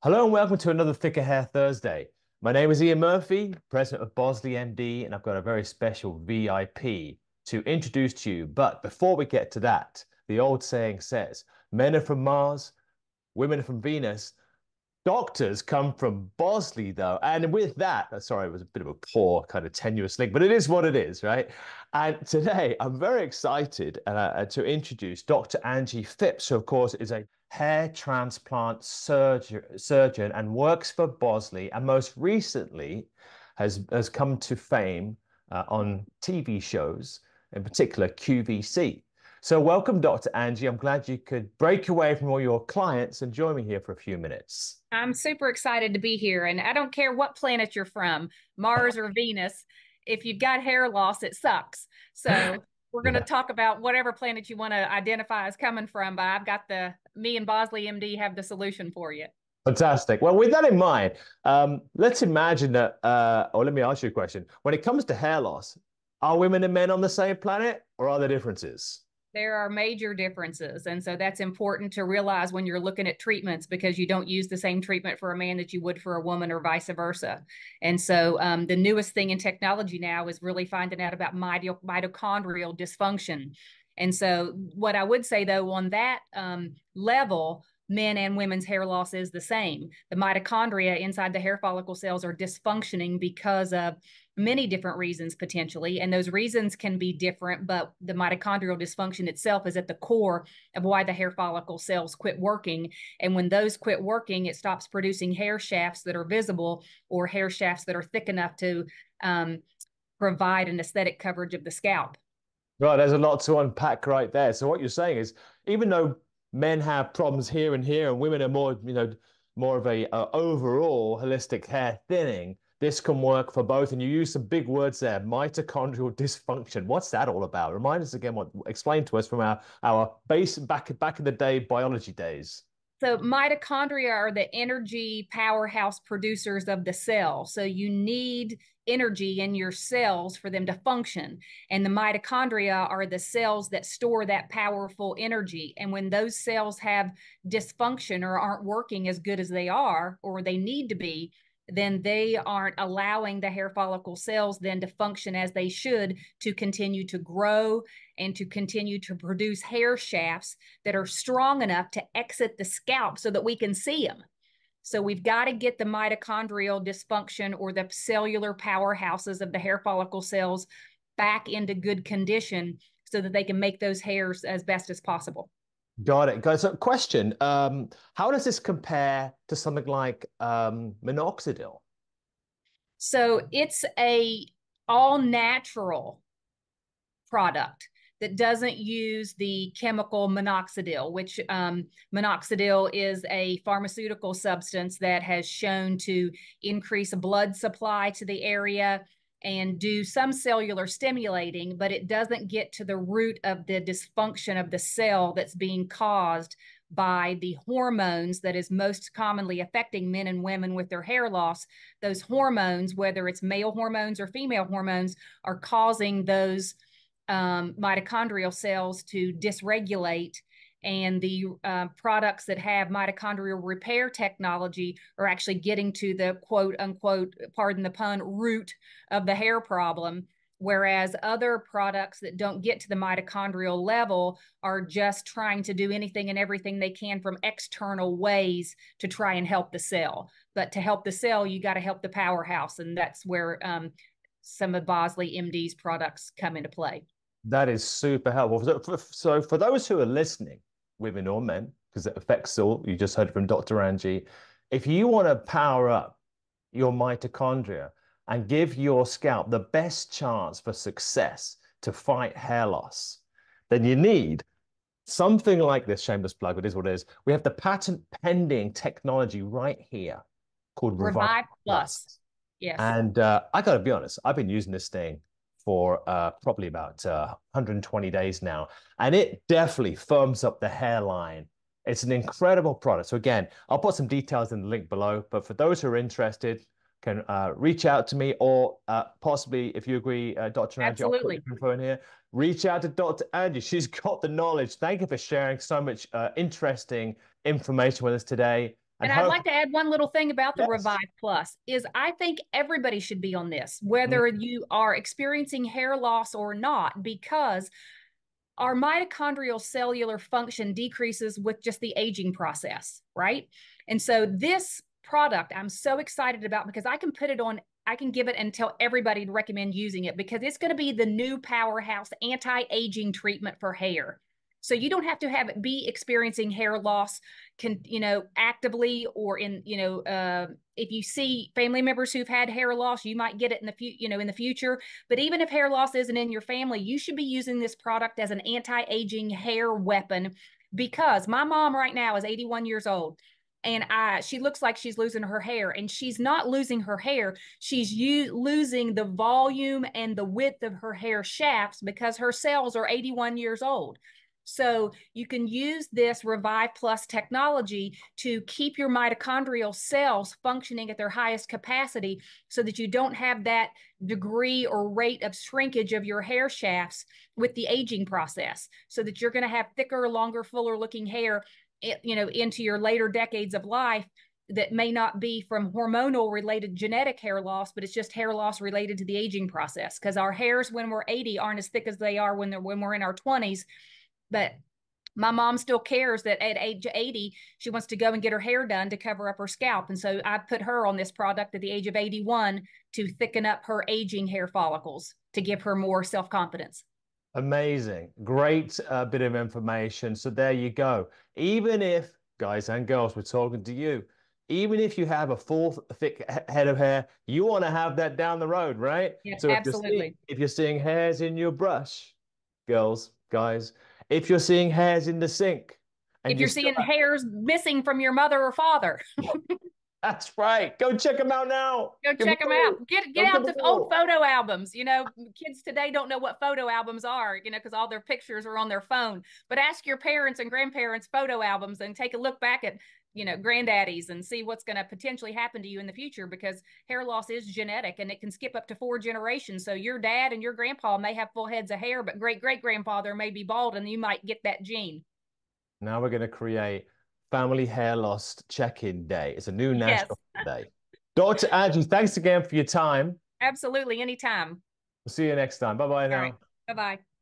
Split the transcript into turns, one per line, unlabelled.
Hello and welcome to another Thicker Hair Thursday. My name is Ian Murphy, president of Bosley MD, and I've got a very special VIP to introduce to you. But before we get to that, the old saying says, men are from Mars, women are from Venus. Doctors come from Bosley, though. And with that, sorry, it was a bit of a poor kind of tenuous link, but it is what it is, right? And today I'm very excited to introduce Dr. Angie Phipps, who, of course, is a hair transplant surgeon and works for Bosley, and most recently has come to fame on TV shows, in particular QVC. So welcome, Dr. Angie. I'm glad you could break away from all your clients and join me here for a few minutes.
I'm super excited to be here. And I don't care what planet you're from, Mars or Venus. If you've got hair loss, it sucks. So we're going to
Yeah.
talk about whatever planet you want to identify as coming from. But I've got me and Bosley MD have the solution for you.
Fantastic. Well, with that in mind, let's imagine that, or let me ask you a question. When it comes to hair loss, are women and men on the same planet or are there differences?
There are major differences. And so that's important to realize when you're looking at treatments because you don't use the same treatment for a man that you would for a woman or vice versa. And so the newest thing in technology now is really finding out about mitochondrial dysfunction. And so what I would say, though, on that level, men and women's hair loss is the same. The mitochondria inside the hair follicle cells are dysfunctioning because of many different reasons potentially, and those reasons can be different, but the mitochondrial dysfunction itself is at the core of why the hair follicle cells quit working. And when those quit working, it stops producing hair shafts that are visible or hair shafts that are thick enough to provide an aesthetic coverage of the scalp.
Right, there's a lot to unpack right there. So what you're saying is, even though men have problems here and here, and women are more, more of a overall holistic hair thinning, this can work for both. And you use some big words there, mitochondrial dysfunction. What's that all about? Remind us again. Explain to us from our base back in the day biology days.
So mitochondria are the energy powerhouse producers of the cell. So you need energy in your cells for them to function. And the mitochondria are the cells that store that powerful energy. And when those cells have dysfunction or aren't working as good as they are or they need to be, then they aren't allowing the hair follicle cells then to function as they should to continue to grow and to continue to produce hair shafts that are strong enough to exit the scalp so that we can see them. So we've got to get the mitochondrial dysfunction or the cellular powerhouses of the hair follicle cells back into good condition so that they can make those hairs as best as possible.
Got it. Got it. So, question: how does this compare to something like minoxidil?
So it's a all natural product that doesn't use the chemical minoxidil, which minoxidil is a pharmaceutical substance that has shown to increase blood supply to the area and do some cellular stimulating, but it doesn't get to the root of the dysfunction of the cell that's being caused by the hormones that is most commonly affecting men and women with their hair loss. Those hormones, whether it's male hormones or female hormones, are causing those mitochondrial cells to dysregulate. And the products that have mitochondrial repair technology are actually getting to the quote unquote, pardon the pun, root of the hair problem. Whereas other products that don't get to the mitochondrial level are just trying to do anything and everything they can from external ways to try and help the cell. But to help the cell, you got to help the powerhouse. And that's where some of Bosley MD's products come into play.
That is super helpful. So for those who are listening, women or men, because it affects all, you just heard from Dr. Angie, if you want to power up your mitochondria and give your scalp the best chance for success to fight hair loss, then you need something like this. Shameless plug, it is what it is. We have the patent pending technology right here called Revive
Revive Plus.
Plus.
Yes.
And I got to be honest, I've been using this thing for probably about 120 days now, and it definitely firms up the hairline. It's an incredible product. So again, I'll put some details in the link below, but for those who are interested, can reach out to me or possibly, if you agree, Dr. Angie, I'll put
Absolutely.
your info in here. Reach out to Dr. Angie. She's got the knowledge. Thank you for sharing so much interesting information with us today. And
I'd
hope,
like to add one little thing about the
yes.
Revive Plus is I think everybody should be on this,
Mm,
whether you are experiencing hair loss or not, because our mitochondrial cellular function decreases with just the aging process, right? And so this product I'm so excited about because I can put it on, I can give it and tell everybody to recommend using it because it's going to be the new powerhouse anti-aging treatment for hair. So you don't have to have it be experiencing hair loss, actively or if you see family members who've had hair loss, you might get it in the future. But even if hair loss isn't in your family, you should be using this product as an anti-aging hair weapon because my mom right now is 81 years old and she looks like she's losing her hair, and she's not losing her hair. She's losing the volume and the width of her hair shafts because her cells are 81 years old. So you can use this Revive Plus technology to keep your mitochondrial cells functioning at their highest capacity so that you don't have that degree or rate of shrinkage of your hair shafts with the aging process, so that you're going to have thicker, longer, fuller looking hair, into your later decades of life that may not be from hormonal related genetic hair loss, but it's just hair loss related to the aging process. Because our hairs when we're 80 aren't as thick as they are when we're in our 20s. But my mom still cares that at age 80, she wants to go and get her hair done to cover up her scalp. And so I put her on this product at the age of 81 to thicken up her aging hair follicles to give her more self-confidence.
Amazing. Great bit of information. So there you go. Even if, guys and girls, we're talking to you, even if you have a full thick head of hair, you want to have that down the road, right?
Yeah,
So
absolutely.
if you're seeing hairs in your brush, girls, guys, if you're seeing hairs in the sink and
If
you
you're
still
seeing hairs missing from your mother or father,
that's right. Go check them out now.
go
Give them
check them
a call.
out. Get
Go give
out
them a
the old
call.
photo albums. Kids today don't know what photo albums are, because all their pictures are on their phone. But ask your parents and grandparents photo albums and take a look back at, granddaddies and see what's going to potentially happen to you in the future, because hair loss is genetic and it can skip up to 4 generations. So your dad and your grandpa may have full heads of hair, but great great grandfather may be bald and you might get that gene.
Now we're going to create Family Hair Loss Check-in Day. It's a new
Yes,
national day. Dr. Angie, thanks again for your time.
absolutely. Anytime.
We'll see you next time. Bye bye
All right.
now.
Bye bye.